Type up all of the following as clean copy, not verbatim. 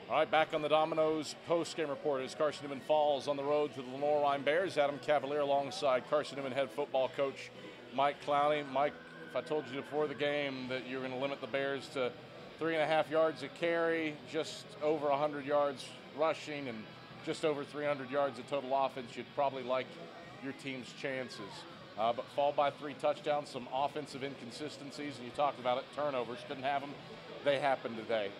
All right, back on the Domino's post-game report as Carson-Newman falls on the road to the Lenoir-Rhyne Bears. Adam Cavalier alongside Carson-Newman head football coach Mike Clowney. Mike, if I told you before the game that you were going to limit the Bears to 3.5 yards a carry, just over 100 yards rushing, and just over 300 yards of total offense, you'd probably like your team's chances. But fall by 3 touchdowns, some offensive inconsistencies, and you talked about it, turnovers, couldn't have them. They happened today.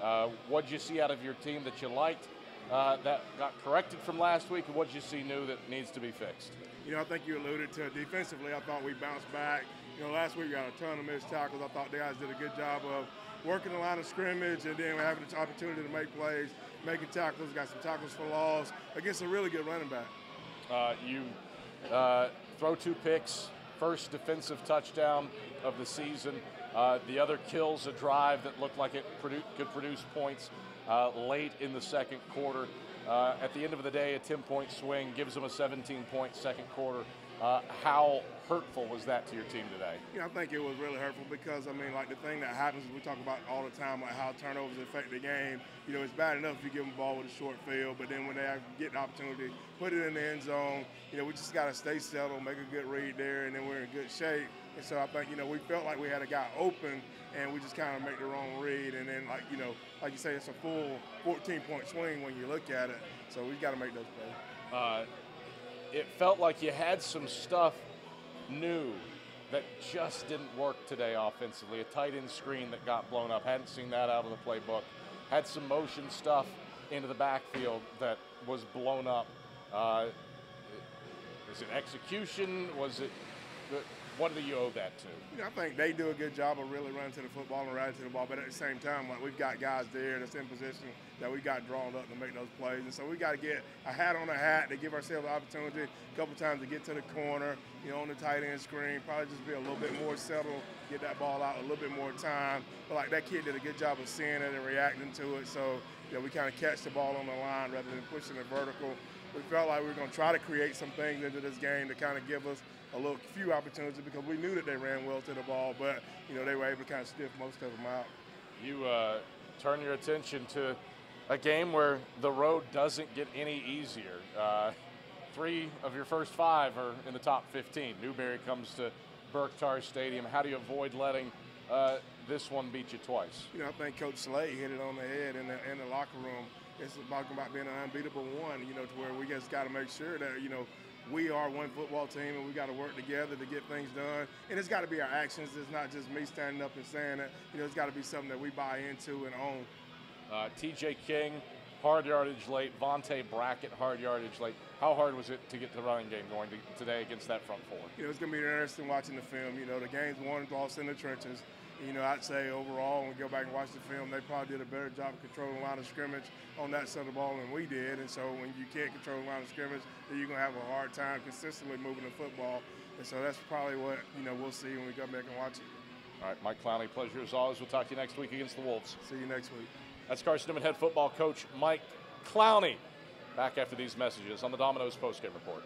What did you see out of your team that you liked, that got corrected from last week, and what did you see new that needs to be fixed? I think you alluded to it. Defensively, I thought we bounced back. Last week we got a ton of missed tackles. I thought the guys did a good job of working the line of scrimmage and then having the opportunity to make plays, making tackles, got some tackles for loss against a really good running back. You throw 2 picks, first defensive touchdown of the season. The other kills a drive that looked like it could produce points late in the second quarter. At the end of the day, a 10-point swing gives them a 17-point second quarter. How hurtful was that to your team today? I think it was really hurtful because, like the thing that happens, we talk about all the time, like how turnovers affect the game. It's bad enough if you give them the ball with a short field, but then when they get the opportunity, put it in the end zone, we just got to stay settled, make a good read there, and then we're in good shape. And so I think, we felt like we had a guy open, and we just kind of make the wrong read. And then, like you say, it's a full 14-point swing when you look at it. So we got to make those plays. It felt like you had some stuff new that just didn't work today offensively. A tight end screen that got blown up. Hadn't seen that out of the playbook. Had some motion stuff into the backfield that was blown up. Is it execution? Was it? What do you owe that to? I think they do a good job of really running to the football and riding to the ball, but at the same time, like we've got guys there that's in position that we got drawn up to make those plays, and so we got to get a hat on a hat to give ourselves an opportunity a couple times to get to the corner, on the tight end screen, probably just be a little bit more settled, get that ball out a little bit more time. But like that kid did a good job of seeing it and reacting to it, so we kind of catch the ball on the line rather than pushing it vertical. We felt like we were going to try to create some things into this game to kind of give us a few opportunities because we knew that they ran well to the ball, but they were able to kind of sniff most of them out. You turn your attention to a game where the road doesn't get any easier. 3 of your first 5 are in the top 15. Newberry comes to Berkshire Stadium. How do you avoid letting this one beat you twice? I think Coach Slade hit it on the head in the locker room. It's about being an unbeatable one, to where we just got to make sure that, we are one football team and we got to work together to get things done. And it's got to be our actions. It's not just me standing up and saying it. It's got to be something that we buy into and own. TJ King, hard yardage late. Vontae Brackett, hard yardage late. How hard was it to get the running game going today against that front 4? It's going to be interesting watching the film. The game's won and lost in the trenches. I'd say overall, when we go back and watch the film, they probably did a better job of controlling the line of scrimmage on that side of the ball than we did. And so when you can't control the line of scrimmage, then you're going to have a hard time consistently moving the football. And so that's probably what, we'll see when we come back and watch it. All right, Mike Clowney, pleasure as always. We'll talk to you next week against the Wolves. See you next week. That's Carson-Newman head football coach Mike Clowney. Back after these messages on the Domino's postgame report.